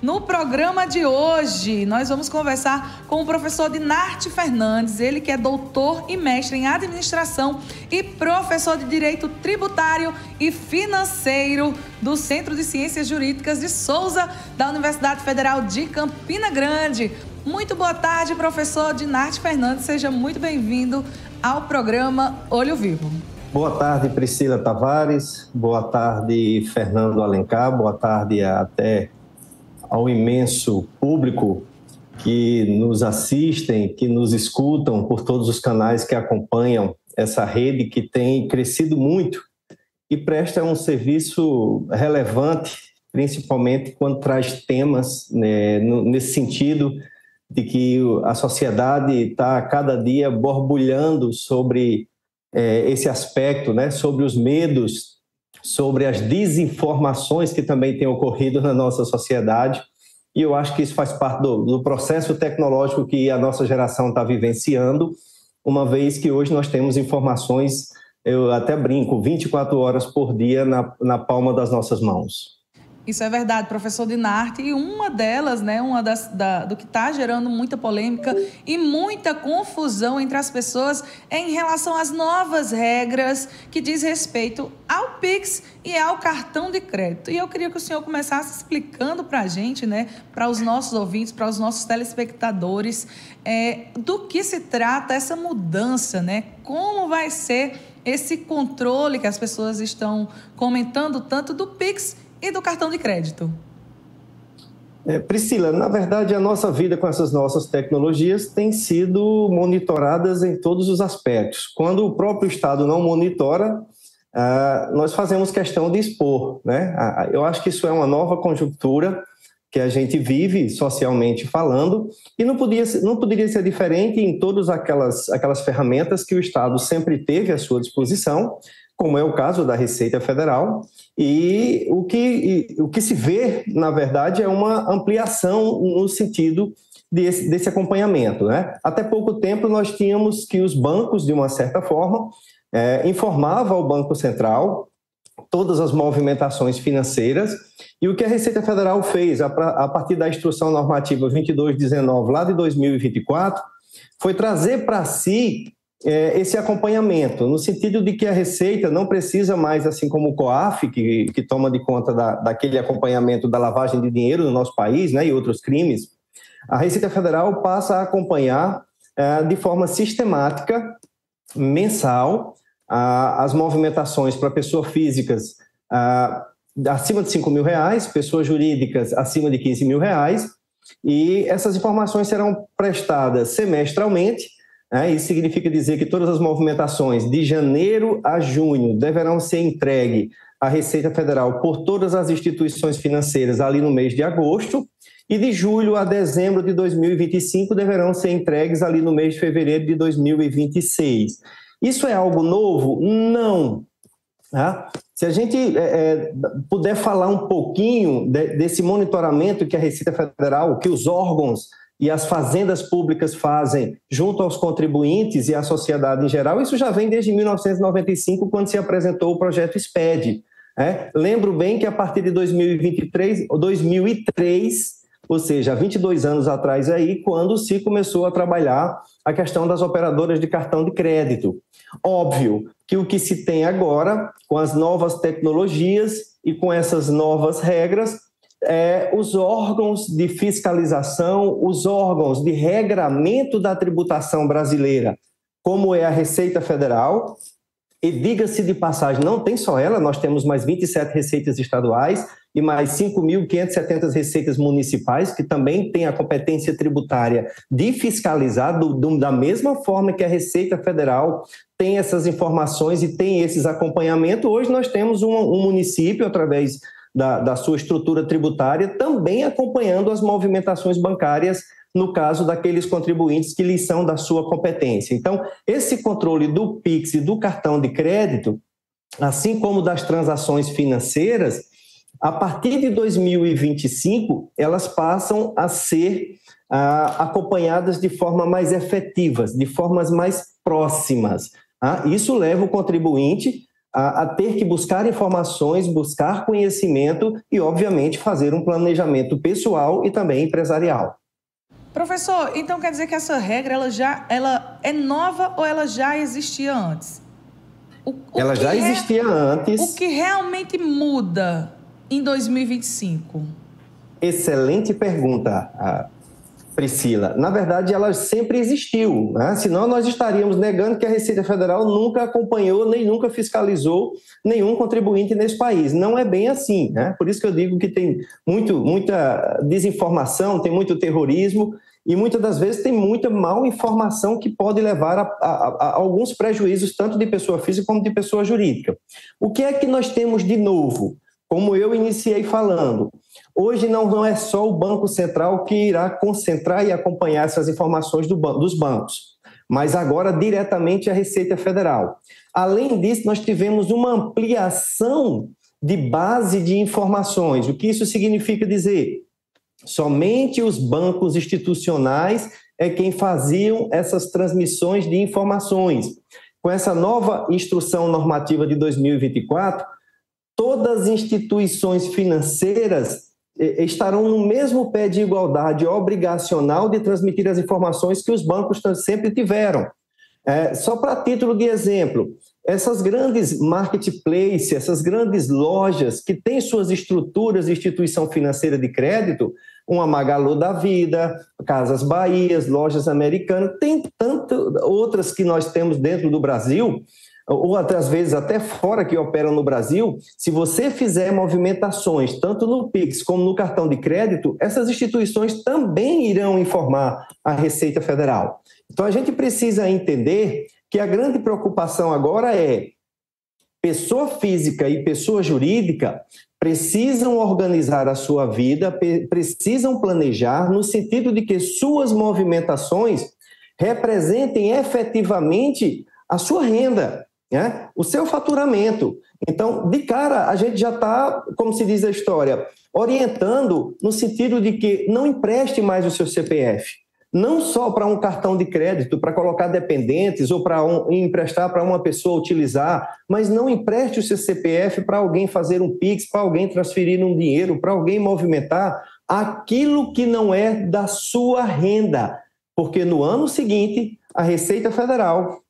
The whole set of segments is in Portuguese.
No programa de hoje, nós vamos conversar com o professor Dinarte Fernandes, ele que é doutor e mestre em administração e professor de Direito Tributário e Financeiro do Centro de Ciências Jurídicas de Souza, da Universidade Federal de Campina Grande. Muito boa tarde, professor Dinarte Fernandes, seja muito bem-vindo ao programa Olho Vivo. Boa tarde, Priscila Tavares, boa tarde, Fernando Alencar, boa tarde até ao imenso público que nos assistem, que nos escutam por todos os canais que acompanham essa rede que tem crescido muito e presta um serviço relevante, principalmente quando traz temas, né, nesse sentido de que a sociedade está a cada dia borbulhando sobre esse aspecto, né, sobre os medos, sobre as desinformações que também têm ocorrido na nossa sociedade, e eu acho que isso faz parte do processo tecnológico que a nossa geração está vivenciando, uma vez que hoje nós temos informações, eu até brinco, 24 horas por dia na palma das nossas mãos. Isso é verdade, professor Dinarte, e uma delas, né, do que está gerando muita polêmica e muita confusão entre as pessoas é em relação às novas regras que diz respeito ao Pix e ao cartão de crédito. E eu queria que o senhor começasse explicando para a gente, né, para os nossos ouvintes, para os nossos telespectadores, do que se trata essa mudança, né? Como vai ser esse controle que as pessoas estão comentando tanto do Pix e do cartão de crédito? Priscila, na verdade, a nossa vida com essas nossas tecnologias tem sido monitoradas em todos os aspectos. Quando o próprio Estado não monitora, nós fazemos questão de expor, né? Eu acho que isso é uma nova conjuntura que a gente vive socialmente falando e não poderia ser diferente em todas aquelas ferramentas que o Estado sempre teve à sua disposição, como é o caso da Receita Federal, e o que se vê, na verdade, é uma ampliação no sentido desse acompanhamento, né? Até pouco tempo nós tínhamos que os bancos, de uma certa forma, informavam ao Banco Central todas as movimentações financeiras, e o que a Receita Federal fez, a partir da Instrução Normativa 2219, lá de 2024, foi trazer para si esse acompanhamento, no sentido de que a Receita não precisa mais, assim como o COAF, que toma de conta daquele acompanhamento da lavagem de dinheiro no nosso país, né, e outros crimes, a Receita Federal passa a acompanhar de forma sistemática, mensal, as movimentações para pessoas físicas acima de R$5.000, pessoas jurídicas acima de R$15.000, e essas informações serão prestadas semestralmente. Isso significa dizer que todas as movimentações de janeiro a junho deverão ser entregues à Receita Federal por todas as instituições financeiras ali no mês de agosto, e de julho a dezembro de 2025 deverão ser entregues ali no mês de fevereiro de 2026. Isso é algo novo? Não. Se a gente puder falar um pouquinho desse monitoramento que a Receita Federal, que os órgãos e as fazendas públicas fazem junto aos contribuintes e à sociedade em geral, isso já vem desde 1995, quando se apresentou o projeto SPED. Lembro bem que a partir de 2003, ou seja, há 22 anos atrás, quando se começou a trabalhar a questão das operadoras de cartão de crédito. Óbvio que o que se tem agora, com as novas tecnologias e com essas novas regras, os órgãos de fiscalização, os órgãos de regramento da tributação brasileira, como é a Receita Federal, e diga-se de passagem, não tem só ela, nós temos mais 27 receitas estaduais e mais 5.570 receitas municipais, que também têm a competência tributária de fiscalizar da mesma forma que a Receita Federal tem essas informações e tem esses acompanhamentos. Hoje nós temos um município, através da sua estrutura tributária, também acompanhando as movimentações bancárias, no caso daqueles contribuintes que lhes são da sua competência. Então, esse controle do Pix e do cartão de crédito, assim como das transações financeiras, a partir de 2025, elas passam a ser acompanhadas de forma mais efetiva, de formas mais próximas. Isso leva o contribuinte a ter que buscar informações, buscar conhecimento e, obviamente, fazer um planejamento pessoal e também empresarial. Professor, então quer dizer que essa regra ela é nova ou ela já existia antes? Ela já existia antes. O que realmente muda em 2025? Excelente pergunta, Priscila. Na verdade, ela sempre existiu, né? Senão nós estaríamos negando que a Receita Federal nunca acompanhou, nem nunca fiscalizou nenhum contribuinte nesse país. Não é bem assim, né? Por isso que eu digo que tem muita desinformação, tem muito terrorismo e muitas das vezes tem muita mal informação que pode levar a alguns prejuízos, tanto de pessoa física como de pessoa jurídica. O que é que nós temos de novo? Como eu iniciei falando, hoje não é só o Banco Central que irá concentrar e acompanhar essas informações dos bancos, mas agora diretamente a Receita Federal. Além disso, nós tivemos uma ampliação de base de informações. O que isso significa dizer? Somente os bancos institucionais é quem faziam essas transmissões de informações. Com essa nova instrução normativa de 2024, todas as instituições financeiras estarão no mesmo pé de igualdade obrigacional de transmitir as informações que os bancos sempre tiveram. Só para título de exemplo, essas grandes marketplaces, essas grandes lojas que têm suas estruturas de instituição financeira de crédito, uma Magalu da Vida, Casas Bahia, Lojas Americanas, tem tantas outras que nós temos dentro do Brasil, ou às vezes até fora que operam no Brasil. Se você fizer movimentações tanto no Pix como no cartão de crédito, essas instituições também irão informar a Receita Federal. Então a gente precisa entender que a grande preocupação agora é pessoa física e pessoa jurídica precisam organizar a sua vida, precisam planejar no sentido de que suas movimentações representem efetivamente a sua renda, né? O seu faturamento. Então, de cara, a gente já está, como se diz a história, orientando no sentido de que não empreste mais o seu CPF. Não só para um cartão de crédito, para colocar dependentes ou para emprestar para uma pessoa utilizar, mas não empreste o seu CPF para alguém fazer um Pix, para alguém transferir um dinheiro, para alguém movimentar aquilo que não é da sua renda. Porque no ano seguinte, a Receita Federal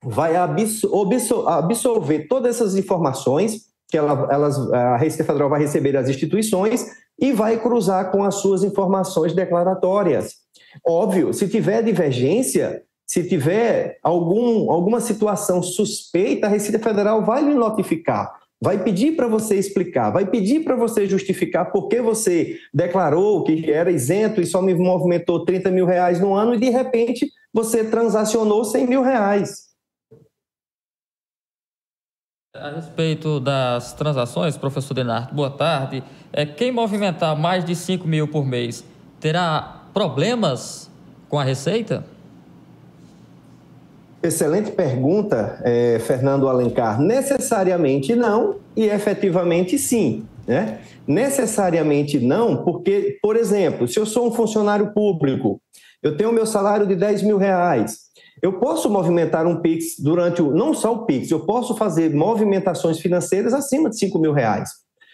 vai absorver todas essas informações que a Receita Federal vai receber das instituições e vai cruzar com as suas informações declaratórias. Óbvio, se tiver divergência, se tiver alguma situação suspeita, a Receita Federal vai lhe notificar, vai pedir para você explicar, vai pedir para você justificar por que você declarou que era isento e só me movimentou R$30 mil no ano e, de repente, você transacionou R$100 mil. A respeito das transações, professor Dinarto, boa tarde. Quem movimentar mais de 5 mil por mês terá problemas com a Receita? Excelente pergunta, Fernando Alencar. Necessariamente não e efetivamente sim, né? Necessariamente não, porque, por exemplo, se eu sou um funcionário público, eu tenho o meu salário de R$10 mil, eu posso movimentar um Pix não só o Pix, eu posso fazer movimentações financeiras acima de R$5 mil.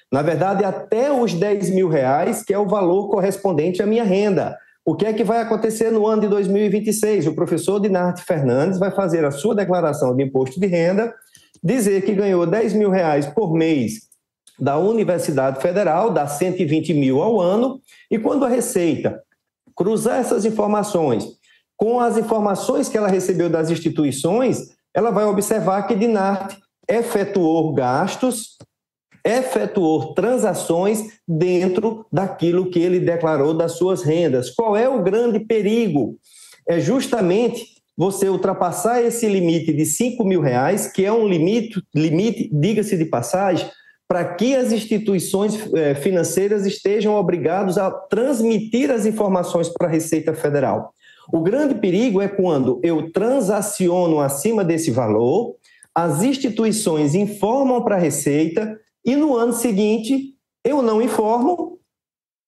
Na verdade, até os R$10 mil, que é o valor correspondente à minha renda. O que é que vai acontecer no ano de 2026? O professor Dinarto Fernandes vai fazer a sua declaração de imposto de renda, dizer que ganhou R$10 mil por mês da Universidade Federal, dá 120 mil ao ano, e quando a Receita cruzar essas informações com as informações que ela recebeu das instituições, ela vai observar que Dinarto efetuou gastos, efetuou transações dentro daquilo que ele declarou das suas rendas. Qual é o grande perigo? É justamente você ultrapassar esse limite de R$5 mil, que é um limite, diga-se de passagem, para que as instituições financeiras estejam obrigadas a transmitir as informações para a Receita Federal. O grande perigo é quando eu transaciono acima desse valor, as instituições informam para a Receita e no ano seguinte eu não informo,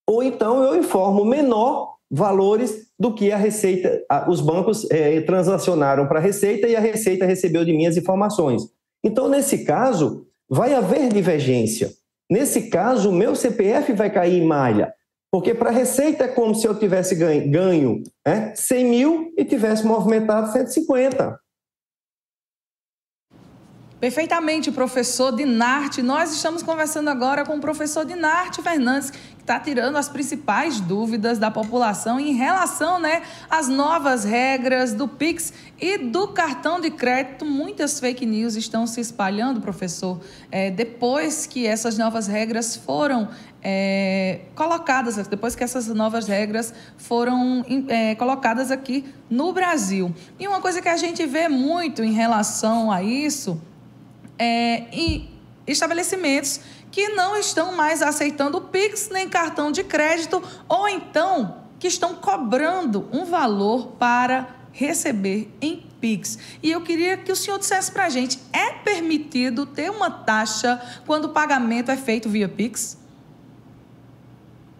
ou então eu informo menor valores do que a Receita, os bancos transacionaram para a Receita e a Receita recebeu de mim as informações. Então, nesse caso, vai haver divergência. Nesse caso, o meu CPF vai cair em malha, porque para a Receita é como se eu tivesse ganho 100 mil e tivesse movimentado 150. Perfeitamente, professor Dinarte. Nós estamos conversando agora com o professor Dinarte Fernandes, que está tirando as principais dúvidas da população em relação, às novas regras do Pix e do cartão de crédito. Muitas fake news estão se espalhando, professor, depois que essas novas regras foram colocadas, depois que essas novas regras foram colocadas aqui no Brasil. E uma coisa que a gente vê muito em relação a isso e estabelecimentos que não estão mais aceitando o Pix nem cartão de crédito, ou então que estão cobrando um valor para receber em Pix. E eu queria que o senhor dissesse para a gente, é permitido ter uma taxa quando o pagamento é feito via Pix?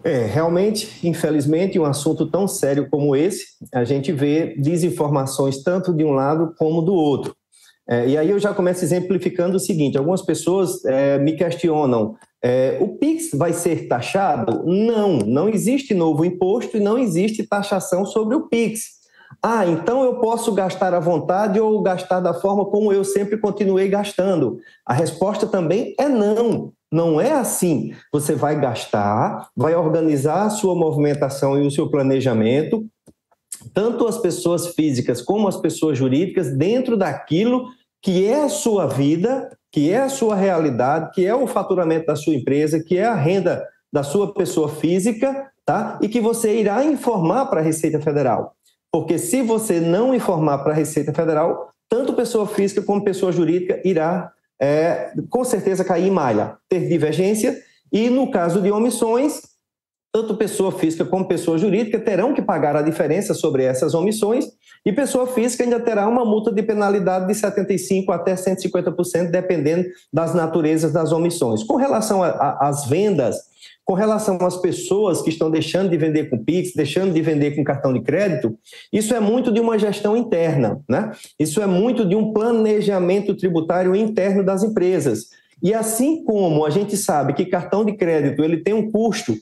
Realmente, infelizmente, um assunto tão sério como esse, a gente vê desinformações tanto de um lado como do outro. E aí eu já começo exemplificando o seguinte, algumas pessoas me questionam, o Pix vai ser taxado? Não existe novo imposto e não existe taxação sobre o Pix. Então eu posso gastar à vontade ou gastar da forma como eu sempre continuei gastando. A resposta também é não. Não é assim. Você vai gastar, vai organizar a sua movimentação e o seu planejamento, tanto as pessoas físicas como as pessoas jurídicas, dentro daquilo que é a sua vida, que é a sua realidade, que é o faturamento da sua empresa, que é a renda da sua pessoa física, tá? E que você irá informar para a Receita Federal. Porque se você não informar para a Receita Federal, tanto pessoa física como pessoa jurídica irá, com certeza, cair em malha, ter divergência, e no caso de omissões, tanto pessoa física como pessoa jurídica terão que pagar a diferença sobre essas omissões, e pessoa física ainda terá uma multa de penalidade de 75% até 150%, dependendo das naturezas das omissões. Com relação às vendas, com relação às pessoas que estão deixando de vender com Pix, deixando de vender com cartão de crédito, isso é muito de uma gestão interna, né? Isso é muito de um planejamento tributário interno das empresas. E assim como a gente sabe que cartão de crédito ele tem um custo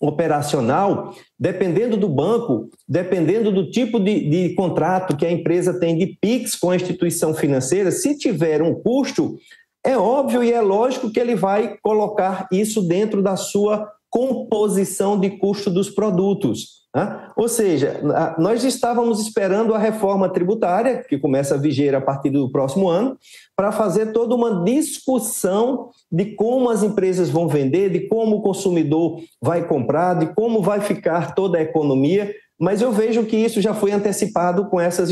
operacional, dependendo do banco, dependendo do tipo de contrato que a empresa tem de Pix com a instituição financeira, se tiver um custo, é óbvio e é lógico que ele vai colocar isso dentro da sua composição de custo dos produtos. Ou seja, nós estávamos esperando a reforma tributária, que começa a viger a partir do próximo ano, para fazer toda uma discussão de como as empresas vão vender, de como o consumidor vai comprar, de como vai ficar toda a economia, mas eu vejo que isso já foi antecipado com essa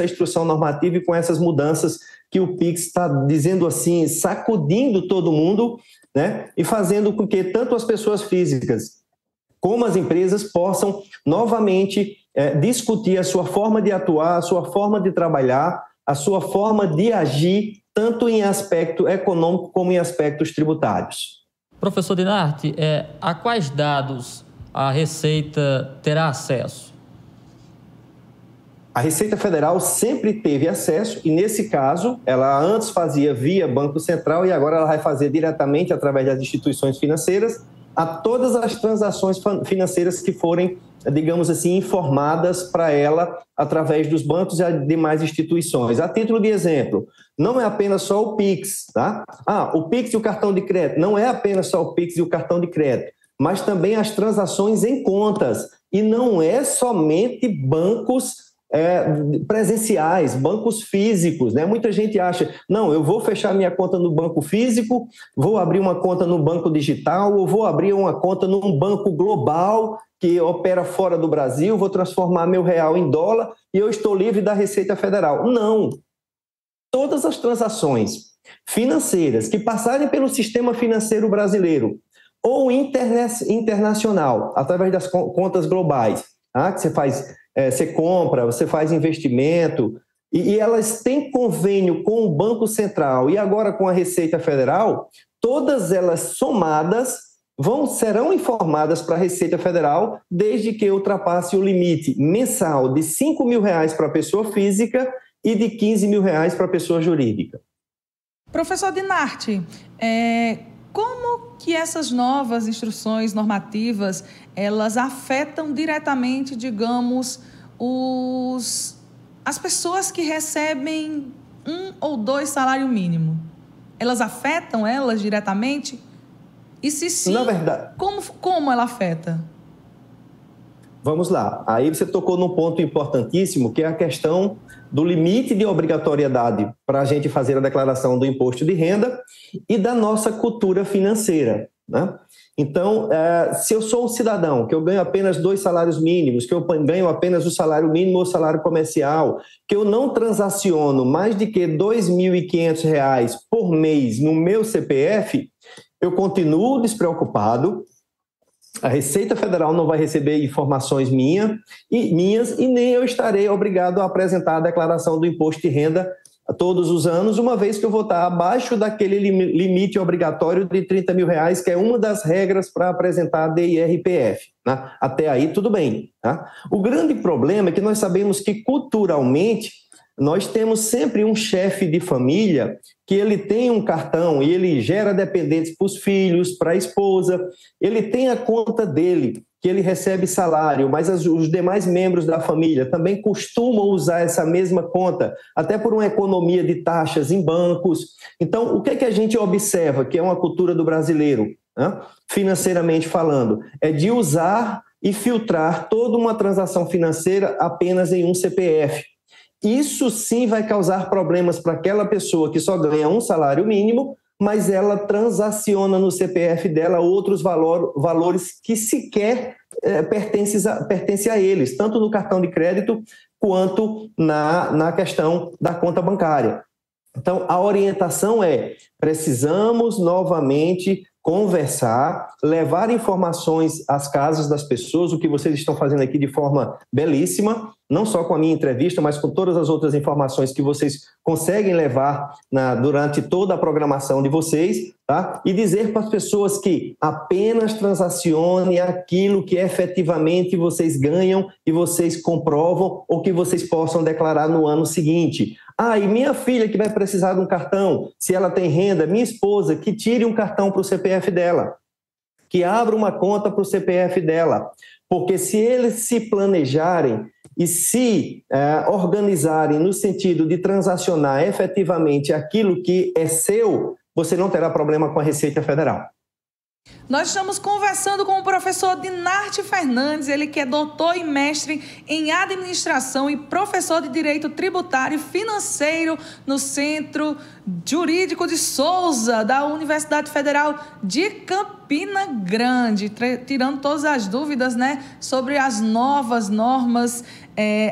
instrução normativa e com essas mudanças que o Pix está, dizendo assim, sacudindo todo mundo, né? E fazendo com que tanto as pessoas físicas como as empresas possam novamente discutir a sua forma de atuar, a sua forma de trabalhar, a sua forma de agir, tanto em aspecto econômico como em aspectos tributários. Professor Dinarte, a quais dados a Receita terá acesso? A Receita Federal sempre teve acesso e, nesse caso, ela antes fazia via Banco Central e agora ela vai fazer diretamente através das instituições financeiras a todas as transações financeiras que forem, digamos assim, informadas para ela através dos bancos e demais instituições. A título de exemplo, não é apenas só o Pix, tá? O Pix e o cartão de crédito, não é apenas só o Pix e o cartão de crédito, mas também as transações em contas. E não é somente bancos presenciais, bancos físicos, né? Muita gente acha, não, eu vou fechar minha conta no banco físico, vou abrir uma conta no banco digital, ou vou abrir uma conta num banco global que opera fora do Brasil, vou transformar meu real em dólar e eu estou livre da Receita Federal. Não. Todas as transações financeiras que passarem pelo sistema financeiro brasileiro ou internacional, através das contas globais, que você faz... você compra, você faz investimento, e elas têm convênio com o Banco Central e agora com a Receita Federal, todas elas somadas serão informadas para a Receita Federal desde que ultrapasse o limite mensal de R$5.000 para a pessoa física e de R$15.000 para a pessoa jurídica. Professor Dinarte, como que essas novas instruções normativas, elas afetam diretamente, digamos, as pessoas que recebem 1 ou 2 salário mínimo? Elas afetam elas diretamente? E se sim, na verdade, como ela afeta? Vamos lá. Aí você tocou num ponto importantíssimo, que é a questão do limite de obrigatoriedade para a gente fazer a declaração do imposto de renda e da nossa cultura financeira, né? Então, se eu sou um cidadão, que eu ganho apenas 2 salários mínimos, que eu ganho apenas o salário mínimo ou salário comercial, que eu não transaciono mais de que R$ 2.500 por mês no meu CPF, eu continuo despreocupado. A Receita Federal não vai receber informações minhas e nem eu estarei obrigado a apresentar a declaração do imposto de renda todos os anos, uma vez que eu vou estar abaixo daquele limite obrigatório de R$30 mil, que é uma das regras para apresentar a DIRPF. Né? Até aí, tudo bem. Tá? O grande problema é que nós sabemos que, culturalmente, nós temos sempre um chefe de família que ele tem um cartão e ele gera dependentes para os filhos, para a esposa, ele tem a conta dele, que ele recebe salário, mas os demais membros da família também costumam usar essa mesma conta, até por uma economia de taxas em bancos. Então, o que é que a gente observa, que é uma cultura do brasileiro, né, financeiramente falando, é de usar e filtrar toda uma transação financeira apenas em um CPF. Isso sim vai causar problemas para aquela pessoa que só ganha um salário mínimo, mas ela transaciona no CPF dela outros valores que sequer pertencem a eles, tanto no cartão de crédito quanto na questão da conta bancária. Então, a orientação é: precisamos novamente conversar, levar informações às casas das pessoas, o que vocês estão fazendo aqui de forma belíssima, não só com a minha entrevista, mas com todas as outras informações que vocês conseguem levar durante toda a programação de vocês, tá? E dizer para as pessoas que apenas transacione aquilo que efetivamente vocês ganham e vocês comprovam ou que vocês possam declarar no ano seguinte. E minha filha que vai precisar de um cartão, se ela tem renda, minha esposa, que tire um cartão para o CPF dela, que abra uma conta para o CPF dela, porque se eles se planejarem e se organizarem no sentido de transacionar efetivamente aquilo que é seu, você não terá problema com a Receita Federal. Nós estamos conversando com o professor Dinarte Fernandes, ele que é doutor e mestre em administração e professor de Direito Tributário e Financeiro no Centro Jurídico de Souza, da Universidade Federal de Campina Grande, tirando todas as dúvidas, né, sobre as novas normas,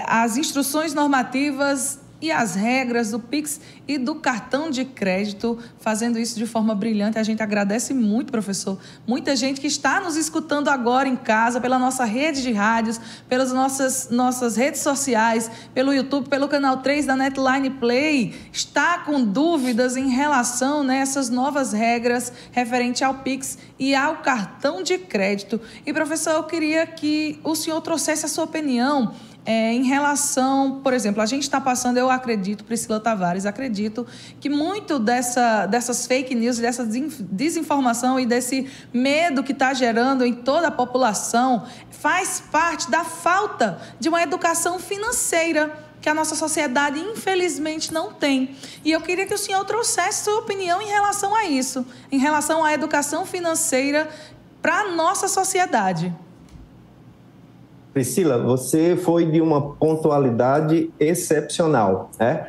as instruções normativas e as regras do Pix e do cartão de crédito, fazendo isso de forma brilhante. A gente agradece muito, professor. Muita gente que está nos escutando agora em casa, pela nossa rede de rádios, pelas nossas redes sociais, pelo YouTube, pelo canal 3 da Netline Play, está com dúvidas em relação a essas novas regras referente ao Pix e ao cartão de crédito. E, professor, eu queria que o senhor trouxesse a sua opinião em relação, por exemplo, a gente está passando, eu acredito, Priscila Tavares, acredito que muito dessas fake news, dessa desinformação e desse medo que está gerando em toda a população faz parte da falta de uma educação financeira que a nossa sociedade, infelizmente, não tem. E eu queria que o senhor trouxesse sua opinião em relação a isso, em relação à educação financeira para a nossa sociedade. Priscila, você foi de uma pontualidade excepcional, né?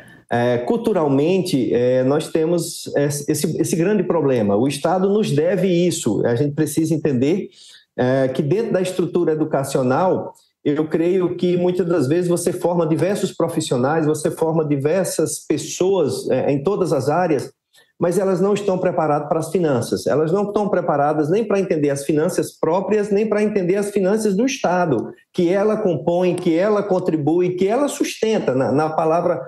Culturalmente, nós temos esse grande problema. O Estado nos deve isso. A gente precisa entender que dentro da estrutura educacional, eu creio que muitas das vezes você forma diversos profissionais, você forma diversas pessoas em todas as áreas, mas elas não estão preparadas para as finanças. Elas não estão preparadas nem para entender as finanças próprias, nem para entender as finanças do Estado, que ela compõe, que ela contribui, que ela sustenta, na palavra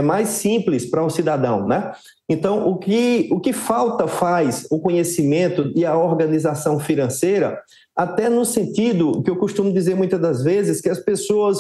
mais simples para o cidadão, né? Então, o que falta faz o conhecimento e a organização financeira, até no sentido que eu costumo dizer muitas das vezes, que as pessoas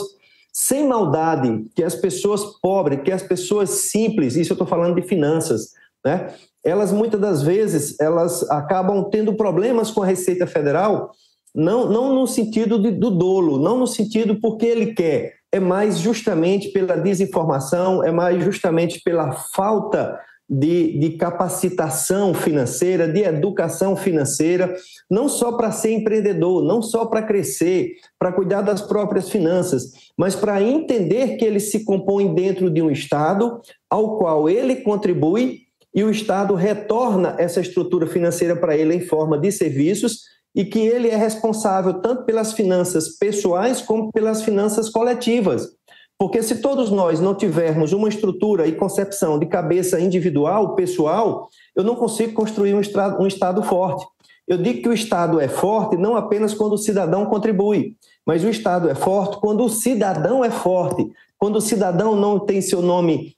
sem maldade, que as pessoas pobres, que as pessoas simples, isso eu estou falando de finanças, né? Elas, muitas das vezes, elas acabam tendo problemas com a Receita Federal, não no sentido do dolo, não no sentido porque ele quer, é mais justamente pela desinformação, é mais justamente pela falta de capacitação financeira, de educação financeira, não só para ser empreendedor, não só para crescer, para cuidar das próprias finanças, mas para entender que ele se compõe dentro de um Estado ao qual ele contribui e o Estado retorna essa estrutura financeira para ele em forma de serviços e que ele é responsável tanto pelas finanças pessoais como pelas finanças coletivas. Porque se todos nós não tivermos uma estrutura e concepção de cabeça individual, pessoal, eu não consigo construir um Estado forte. Eu digo que o Estado é forte não apenas quando o cidadão contribui, mas o Estado é forte quando o cidadão é forte, quando o cidadão não tem seu nome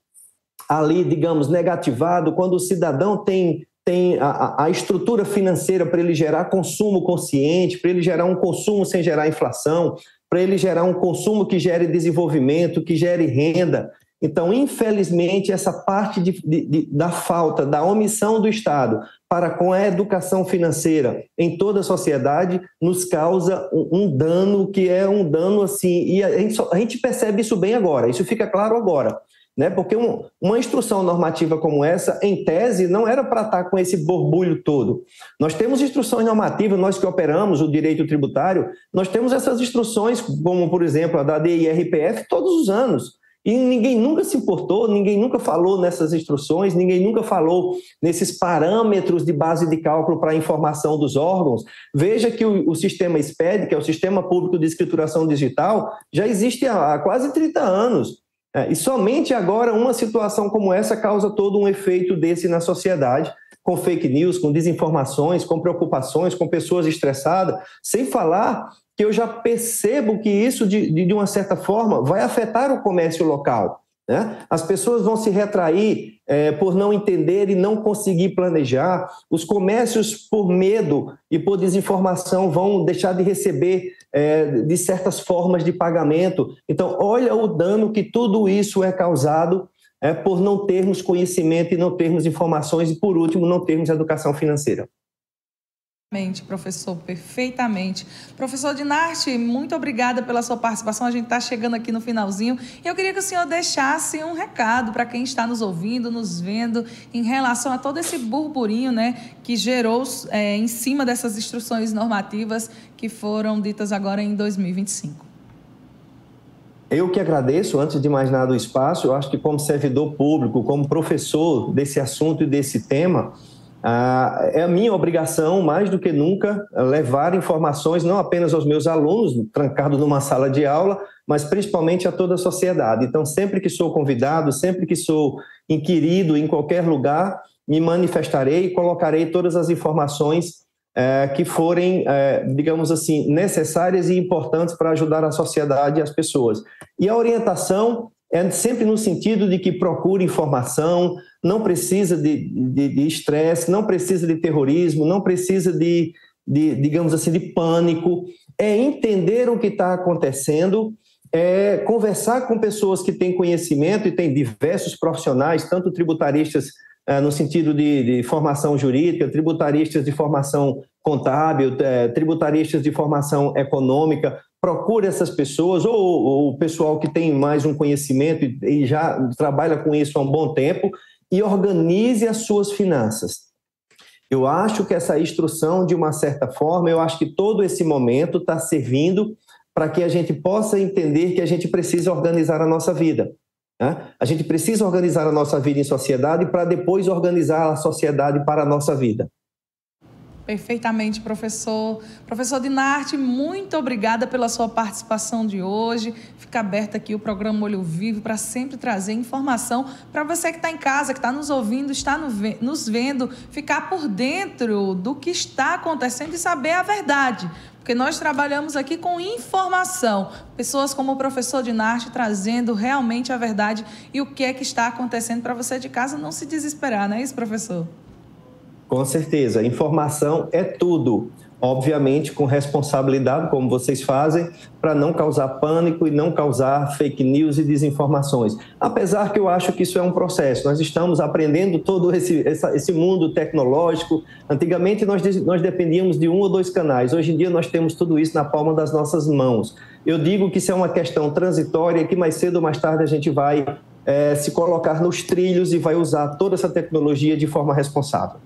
ali, digamos, negativado, quando o cidadão tem a estrutura financeira para ele gerar consumo consciente, para ele gerar um consumo sem gerar inflação, para ele gerar um consumo que gere desenvolvimento, que gere renda. Então, infelizmente, essa parte da falta, da omissão do Estado para com a educação financeira em toda a sociedade nos causa um dano que é um dano assim, e a gente percebe isso bem agora, isso fica claro agora. Né? Porque uma instrução normativa como essa, em tese, não era para estar com esse borbulho todo. Nós temos instruções normativas, nós que operamos o direito tributário, nós temos essas instruções, como, por exemplo, a da DIRPF, todos os anos. E ninguém nunca se importou, ninguém nunca falou nessas instruções, ninguém nunca falou nesses parâmetros de base de cálculo para a informação dos órgãos. Veja que o sistema SPED, que é o Sistema Público de Escrituração Digital, já existe há quase 30 anos. E somente agora uma situação como essa causa todo um efeito desse na sociedade, com fake news, com desinformações, com preocupações, com pessoas estressadas, sem falar que eu já percebo que isso, de uma certa forma, vai afetar o comércio local. Né? As pessoas vão se retrair por não entender e não conseguir planejar. Os comércios, por medo e por desinformação, vão deixar de receber de certas formas de pagamento. Então, olha o dano que tudo isso é causado por não termos conhecimento e não termos informações e, por último, não termos educação financeira. Professor, perfeitamente. Professor Dinarte, muito obrigada pela sua participação. A gente está chegando aqui no finalzinho. Eu queria que o senhor deixasse um recado para quem está nos ouvindo, nos vendo, em relação a todo esse burburinho, né, que gerou em cima dessas instruções normativas que foram ditas agora em 2025. Eu que agradeço, antes de mais nada, o espaço. Eu acho que como servidor público, como professor desse assunto e desse tema, é a minha obrigação, mais do que nunca, levar informações não apenas aos meus alunos, trancados numa sala de aula, mas principalmente a toda a sociedade. Então, sempre que sou convidado, sempre que sou inquirido em qualquer lugar, me manifestarei e colocarei todas as informações que forem, digamos assim, necessárias e importantes para ajudar a sociedade e as pessoas. E a orientação é sempre no sentido de que procure informação, não precisa de estresse, não precisa de terrorismo, não precisa digamos assim, de pânico. É entender o que está acontecendo, é conversar com pessoas que têm conhecimento e têm diversos profissionais, tanto tributaristas no sentido de formação jurídica, tributaristas de formação contábil, tributaristas de formação econômica. Procure essas pessoas, ou o pessoal que tem mais um conhecimento e já trabalha com isso há um bom tempo, e organize as suas finanças. Eu acho que essa instrução, de uma certa forma, eu acho que todo esse momento está servindo para que a gente possa entender que a gente precisa organizar a nossa vida. Né? A gente precisa organizar a nossa vida em sociedade para depois organizar a sociedade para a nossa vida. Perfeitamente, professor. Professor Dinarte, muito obrigada pela sua participação de hoje. Fica aberto aqui o programa Olho Vivo para sempre trazer informação para você que está em casa, que está nos ouvindo, está nos vendo, ficar por dentro do que está acontecendo e saber a verdade. Porque nós trabalhamos aqui com informação. Pessoas como o professor Dinarte trazendo realmente a verdade e o que é que está acontecendo para você de casa não se desesperar, não é isso, professor? Com certeza, informação é tudo. obviamente com responsabilidade, como vocês fazem, para não causar pânico e não causar fake news e desinformações. Apesar que eu acho que isso é um processo, nós estamos aprendendo todo esse mundo tecnológico. Antigamente nós dependíamos de 1 ou 2 canais, hoje em dia nós temos tudo isso na palma das nossas mãos. Eu digo que isso é uma questão transitória, que mais cedo ou mais tarde a gente vai se colocar nos trilhos e vai usar toda essa tecnologia de forma responsável.